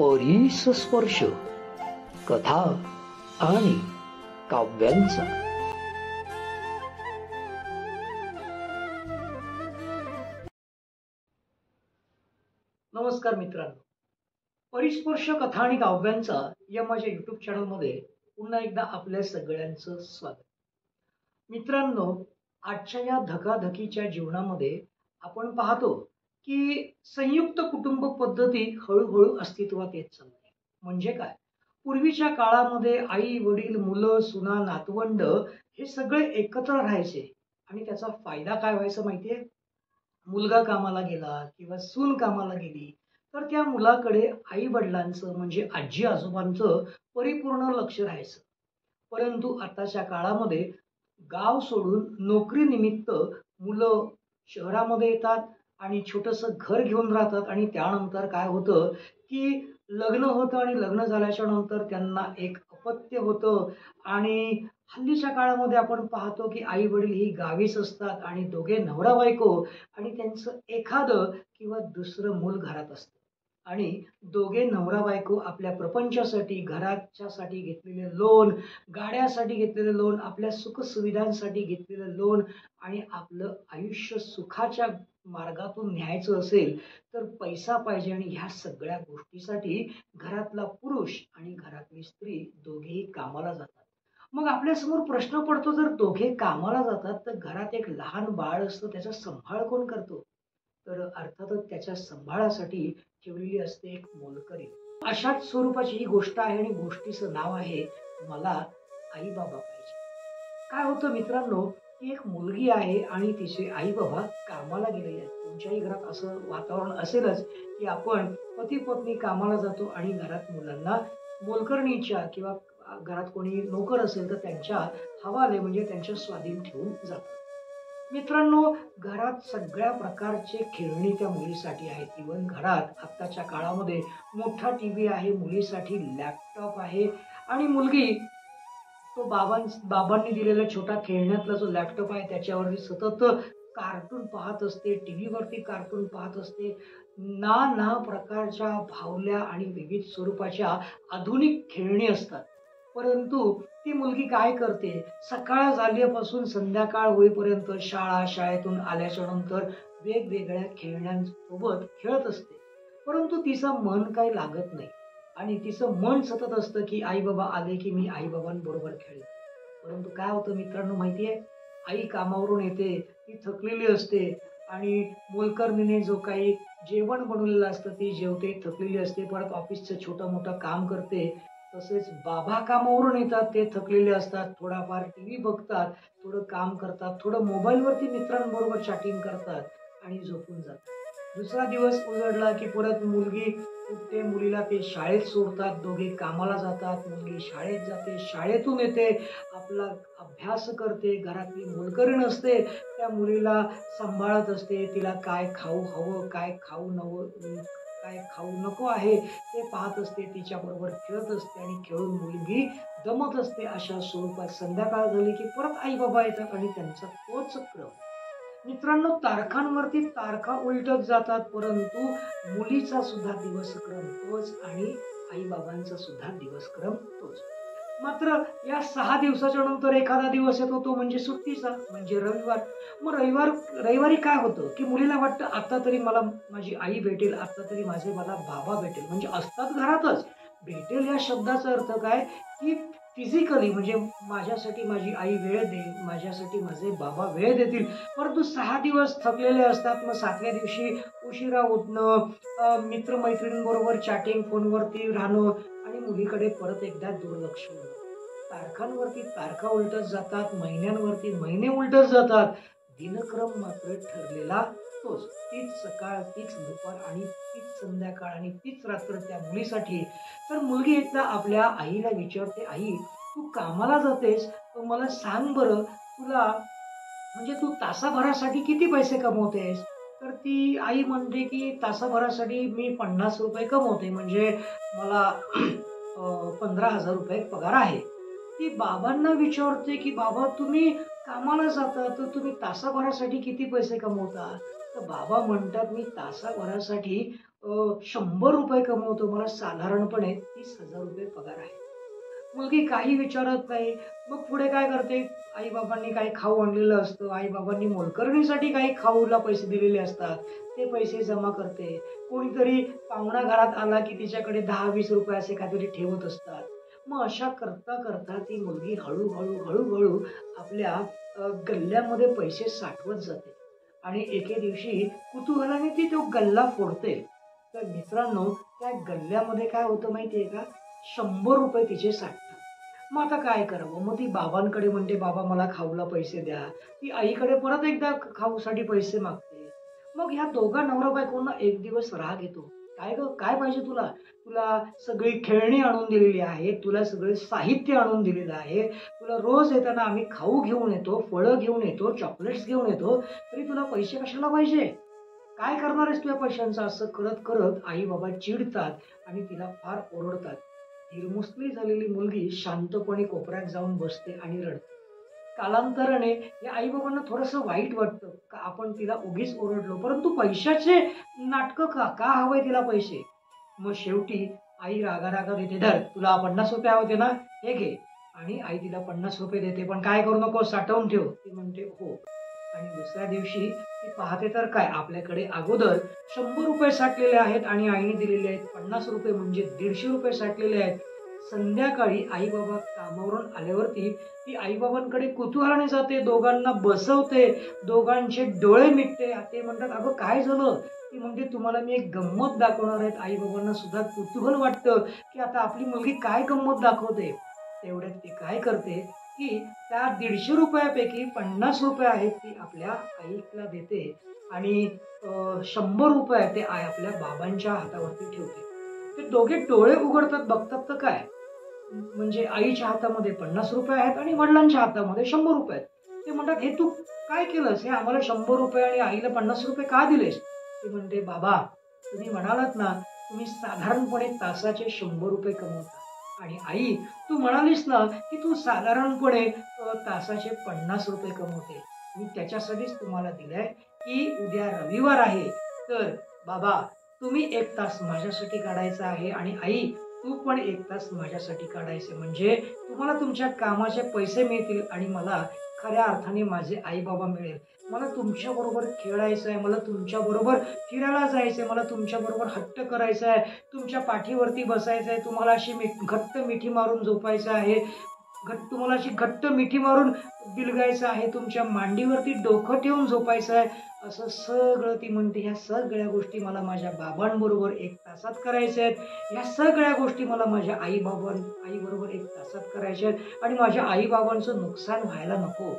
परीस स्पर्श कथा आणि काव्यांचा. नमस्कार मित्रांनो, परिस्पर्श कथा आणि काव्यांचा या माझ्या युट्यूब चॅनलमध्ये पुन्हा एकदा आपल्या सगळ्यांचं स्वागत. मित्रांनो, आजच्या या धकाधकीच्या जीवनामध्ये आपण पाहतो की संयुक्त कुटुंब पद्धती हळूहळू अस्तित्वात येत चालली. म्हणजे काय, पूर्वीच्या काळामध्ये आई वडील मुलं सुना नातवंड हे सगळे एकत्र राहायचे आणि त्याचा फायदा काय व्हायचा माहितीये? मुलगा कामाला गेला किंवा सून कामाला गेली तर त्या मुलाकडे आई वडिलांचं म्हणजे आजी आजोबांचं परिपूर्ण लक्ष राहायचं. परंतु आताच्या काळामध्ये गाव सोडून नोकरीनिमित्त मुलं शहरामध्ये येतात आणि छोटंसं घर घेऊन राहतात आणि त्यानंतर काय होतं की लग्न होतं आणि लग्न झाल्याच्या नंतर त्यांना एक अपत्य होतं. आणि हल्लीच्या काळामध्ये आपण पाहतो की आई वडील ही गावीच असतात आणि दोघे नवरा बायको आणि त्यांचं एखादं किंवा दुसरं मूल घरात असतं आणि दोघे नवरा बायको आपल्या प्रपंचासाठी घराच्यासाठी घेतलेले लोन, गाड्यासाठी घेतलेले लोन, आपल्या सुखसुविधांसाठी घेतलेलं लोन आणि आपलं आयुष्य सुखाच्या मार्गातून न्यायचं असेल तर पैसा पाहिजे. आणि ह्या सगळ्या गोष्टीसाठी घरातला पुरुष आणि घरातली स्त्री दोघेही कामाला जातात. मग आपल्यासमोर प्रश्न पडतो, जर दोघे कामाला जातात तर घरात एक लहान बाळ असतं, त्याचा सांभाळ कोण करतो? तर अर्थातच त्याच्या सांभाळासाठी ठेवलेली असते एक मोलकरी. अशाच स्वरूपाची ही गोष्ट आहे आणि गोष्टीचं नाव आहे मला आई बाबा पाहिजे. काय होतं मित्रांनो, की एक मुलगी आहे आणि तिचे आई बाबा कामाला गेलेले आहेत. तुमच्याही घरात असं वातावरण असेलच की आपण पती पत्नी कामाला जातो आणि घरात मुलांना मोलकरणीच्या किंवा घरात कोणी नोकर असेल तर त्यांच्या हवाले म्हणजे त्यांच्या स्वाधीन ठेवून जातात. मित्रांनो, घरात सगळ्या प्रकारचे खेळणी त्या मुलीसाठी आहेत. इव्हन घरात आत्ताच्या काळामध्ये मोठा टीव्ही आहे, मुलीसाठी लॅपटॉप आहे आणि मुलगी तो बाबांनी दिलेला छोटा खेळण्यातला जो लॅपटॉप आहे त्याच्यावरती सतत कार्टून पाहत असते, टीव्हीवरती कार्टून पाहत असते. नाना प्रकारच्या भावल्या आणि विविध स्वरूपाच्या आधुनिक खेळणी असतात. परंतु ती मुलगी काय करते, सकाळ झाल्यापासून संध्याकाळ होईपर्यंत शाळेतून आल्याच्या नंतर वेगवेगळ्या खेळण्यांसोबत खेळत असते. परंतु तिचं मन काही लागत नाही आणि तिचं मन सतत असतं की आई बाबा आले की मी आई बाबांबरोबर खेळेन. परंतु काय होतं मित्रांनो माहितीये, आई कामावरून येते, ती थकलेली असते आणि मोलकरणीने जो काही जेवण बनवलेलं असतं ती जेवते, थकलेली असते, परत ऑफिसचं छोटं मोठं काम करते. तसेच बाबा कामावरून येतात, ते थकलेले असतात, थोडाफार टीव्ही बघतात, थोडं काम करतात, थोडं मोबाईलवरती मित्रांबरोबर चॅटिंग करतात आणि झोपून जातात. दुसरा दिवस उजडला की परत मुलगी उठते, मुलीला ते शाळेत सोडतात, दोघे कामाला जातात, मुलगी शाळेत जाते, शाळेतून येते, आपला अभ्यास करते, घरातली मोलकरीण असते त्या मुलीला सांभाळत असते, तिला काय खाऊ हवं, काय खाऊ नवं, काय खाऊ नको आहे ते पाहत असते, तिच्याबरोबर खेळत असते आणि खेळून मुलगी दमत असते. अशा स्वरूपात संध्याकाळ झाली की परत आई बाबा येतात आणि त्यांचा तोच क्रम. मित्रांनो, तारखांवरती तारखा उलटत जातात, परंतु मुलीचा सुद्धा दिवसक्रम तोच आणि आई बाबांचा सुद्धा दिवसक्रम तोच. मात्र या 6 दिवसाच्या नंतर एखादा दिवस येतो, तो म्हणजे सुट्टीचा, म्हणजे रविवार. मग रविवारी काय होतं की मुलीला वाटतं आता तरी मला माझी आई भेटेल, आता तरी मला बाबा भेटेल. म्हणजे असतात घरातच, भेटेल या शब्दाचा अर्थ काय की फिजिकली म्हणजे माझ्यासाठी माझी आई वेळ देईल, माझ्यासाठी माझे बाबा वेळ देतील. परंतु 6 दिवस थकलेले असतात. मग 7व्या दिवशी उशिरा उठणं, मित्रमैत्रिणींबरोबर चॅटिंग, फोनवरती राहणं आणि मुलीकडे परत एकदा दुर्लक्ष होणं. तारखांवरती तारखा उलटत जातात, महिन्यांवरती महिने उलटत जातात, दिनक्रम मात्र ठरलेला तोच. तीच सकाळ, तीच दुपार आणि तीच संध्याकाळ आणि तीच रात्र त्या मुलीसाठी. तर मुलगी एकदा आपल्या आईला विचारते, आई तू कामाला जातेस, तर मला सांग बरं, तुला म्हणजे तू तासाभरासाठी किती पैसे कमवतेस? तर ती आई म्हणते की तासाभरासाठी मी 50 रुपये कमवते, म्हणजे मला 15,000 रुपये पगार आहे. ती बाबांना विचारते की बाबा तुम्ही कामाला जाता तर तुम्ही तासाभरासाठी किती पैसे कमवता? तर बाबा म्हणतात मी तासाभरासाठी ₹100 कमवतो, मला साधारणपणे ₹30,000 पगार आहे. मुलगी काही विचारत नाही. मग पुढे काय करते, आई-बाबांनी काही खाऊ आणलेलं असतं, आई-बाबांनी मोलकरणीसाठी काही खाऊला पैसे दिलेले असतात, ते पैसे जमा करते. कोणीतरी पाहुणा घरात आला की तिच्याकडे ₹10-20 असे काहीतरी ठेवत असतात. मग अशा करता-करता ती मुलगी हळू-हळू आपल्या गल्ल्यामध्ये पैसे साठवत जाते आणि एके दिवशी कुतूहलाने ती तो गल्ला फोडते. तर मित्रांनो, त्या गल्ल्यामध्ये काय होतं माहिती का? ₹100 तिचे साठतात. मग आता काय करावं? मग ती बाबांकडे म्हणते, "बाबा मला खाऊला पैसे द्या." ती आईकडे परत एकदा खाऊसाठी पैसे मागते. मग ह्या दोघा नवरा-बायकोंना एक दिवस राग येतो. "काय गं, काय पाहिजे तुला? तुला सगळी खेळणी आणून दिलेली आहेत, तुला सगळे साहित्य आणून दिलेलं आहे. तुला रोज येताना आम्ही खाऊ घेऊन येतो, फळं घेऊन येतो, चॉकलेट्स घेऊन येतो, तरी तुला पैसे कशाला पाहिजे? काय करणार आहेस तू या पैशांचं?" असं करत आई-बाबा चिडतात आणि तिला फार ओरडतात. हिरमुसली झालेली मुलगी शांतपणे कोपऱ्यात जाऊन बसते आणि रडते. कालांतराने या आई-बाबांना थोडंसं वाईट वाटतं का आपण तिला उगीच ओरडलो. परंतु पैशाचे नाटकं का? का हवंय तिला पैसे? मग शेवटी आई रागा-रागा देते, "धर, तुला ₹50 हवे ना? हे घे." आणि आई तिला ₹50 देते. "पण काय करू नको, साठवून ठेव." ती म्हणते, "हो." आणि दुसऱ्या दिवशी ती पाहते तर काय, आपल्याकडे अगोदर ₹100 साठलेले आहेत आणि आईने दिलेले आहेत ₹50 म्हणजे ₹150 साठलेले आहेत. संध्याकाळी आई-बाबा कामावरून आल्यावरती ती आई-बाबांकडे कुतूहलाने जाते, दोघांना बसवते, दोघांचे डोळे मिटते. ते म्हणतात, "अगं काय झालं?" ती म्हणते, "तुम्हाला मी एक गंमत दाखवणार आहे." आई-बाबांना सुद्धा कुतूहल वाटतं, की आता आपली मुलगी काय गंमत दाखवते. तेवढ्यात ती काय करते, की त्या ₹150 पैकी ₹50 आहेत ती आपल्या आईला देते आणि ₹100 ते आई आपल्या बाबांच्या हातावरती ठेवते. ते दोघे डोळे उघडतात, बघतात तर काय, म्हणजे आईच्या हातामध्ये ₹50 आहेत आणि वडिलांच्या हातामध्ये ₹100 आहेत. ते म्हणतात, "हे तू काय केलंस? हे आम्हाला ₹100 आणि आईला ₹50 का दिलेस?" ती म्हणते, "बाबा, तुम्ही म्हणालात ना, तुम्ही साधारणपणे तासाचे ₹100 कमवता आणि आई, तू म्हणालीस ना, की तू साधारणपणे तासाचे ₹50 कमवते. मी त्याच्यासाठीच तुम्हाला दिलंय, की उद्या रविवार आहे, तर बाबा तुम्ही 1 तास माझ्यासाठी काढायचा आहे आणि आई तू पण 1 तास माझ्यासाठी काढायचे. म्हणजे तुम्हाला तुमच्या कामाचे पैसे मिळतील आणि मला खऱ्या अर्थाने माझे आई-बाबा मिळेल. मला तुमच्याबरोबर खेळायचं आहे, मला तुमच्याबरोबर फिरायला जायचं आहे, मला तुमच्याबरोबर हट्ट करायचा आहे, तुमच्या पाठीवरती बसायचं आहे, तुम्हाला अशी घट्ट मिठी मारून झोपायचं आहे, तुम्हाला अशी घट्ट मिठी मारून बिलगायचं आहे, तुमच्या मांडीवरती डोकं ठेवून झोपायचं आहे." असं सगळं ती म्हणते, "ह्या सगळ्या गोष्टी मला माझ्या बाबांबरोबर 1 तासात करायच्या आहेत. ह्या सगळ्या गोष्टी मला माझ्या आईबरोबर 1 तासात करायच्या आहेत आणि माझ्या आई-बाबांचं नुकसान व्हायला नको.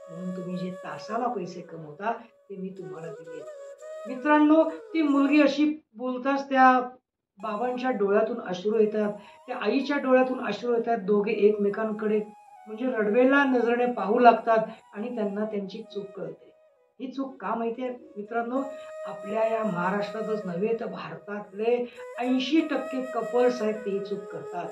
म्हणून तुम्ही जे तासाला पैसे कमवता, ते मी तुम्हाला दिले." मित्रांनो, ती मुलगी अशी बोलताच त्या बाबांच्या डोळ्यातून अश्रू येतात, त्या आईच्या डोळ्यातून अश्रू येतात. दोघे एकमेकांकडे म्हणजे रडवेल्या नजरेने पाहू लागतात आणि त्यांना त्यांची चूक कळते. ही चूक का माहिती आहे मित्रांनो? आपल्या या महाराष्ट्रातच नव्हे तर भारतातले 80% कपल्स आहेत ते ही चूक करतात.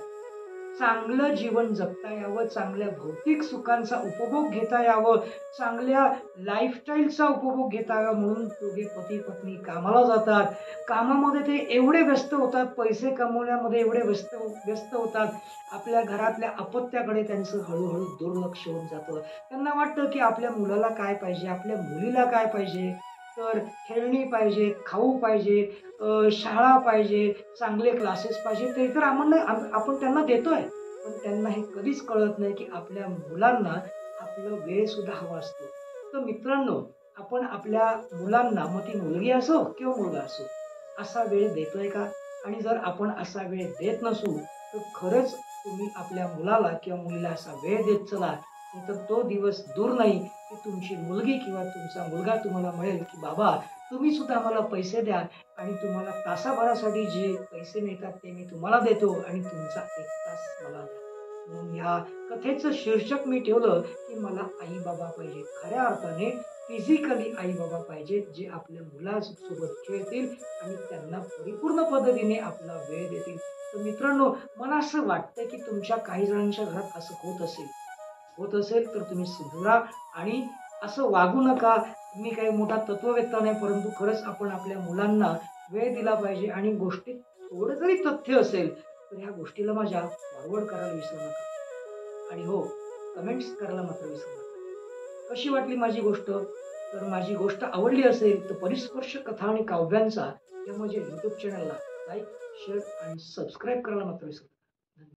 चांगलं जीवन जगता यावं, चांगल्या भौतिक सुखांचा उपभोग घेता यावं, चांगल्या लाईफस्टाईलचा उपभोग घेता यावा म्हणून दोघे पती-पत्नी कामाला जातात. कामामध्ये ते एवढे व्यस्त होतात, पैसे कमवण्यामध्ये एवढे व्यस्त व्यस्त होतात, आपल्या घरातल्या अपत्याकडे त्यांचं हळू दुर्लक्ष होऊन जातं. त्यांना वाटतं, की आपल्या मुलाला काय पाहिजे, आपल्या मुलीला काय पाहिजे, तर खेळणी पाहिजे, खाऊ पाहिजे, शाळा पाहिजे, चांगले क्लासेस पाहिजे, ते तर आपण त्यांना देतोय. पण त्यांना हे कधीच कळत नाही, की आपल्या मुलांना आपला वेळ सुद्धा हवा असतो. तर मित्रांनो, आपण आपल्या मुलांना, मग ती मुलगी असो किंवा मुलगा असो, असा वेळ देतोय का? आणि जर आपण असा वेळ देत नसू, तर खरंच तुम्ही आपल्या मुलाला किंवा मुलीला असा वेळ देत चला. नाहीतर तो दिवस दूर नाही, की तुमची मुलगी किंवा तुमचा मुलगा तुम्हाला म्हणेल, की "बाबा, तुम्ही सुद्धा मला पैसे द्या आणि तुम्हाला तासाभरासाठी जे पैसे मिळतात ते मी तुम्हाला देतो आणि तुमचा 1 तास मला द्या." म्हणून ह्या कथेचं शीर्षक मी ठेवलं, की मला आई-बाबा पाहिजे. खऱ्या अर्थाने फिजिकली आई-बाबा पाहिजेत, जे आपल्या मुलासोबत खेळतील आणि त्यांना परिपूर्ण पद्धतीने आपला वेळ देतील. तर मित्रांनो, मला असं वाटतं, की तुमच्या काही जणांच्या घरात असं होत असेल तर तुम्ही सुधरा आणि असं वागू नका. मी काही मोठा तत्ववेत्ता नाही, परंतु खरंच आपण आपल्या मुलांना वेळ दिला पाहिजे आणि गोष्टीत थोडं जरी तथ्य असेल तर ह्या गोष्टीला माझ्या फॉरवर्ड करायला विसरू नका. आणि हो, कमेंट्स करायला मात्र विसरू नका. कशी वाटली माझी गोष्ट? तर माझी गोष्ट आवडली असेल तर परिस्पर्श कथा आणि काव्यांचा या माझ्या YouTube चॅनलला लाईक, शेअर आणि सबस्क्राईब करायला मात्र विसरू नका.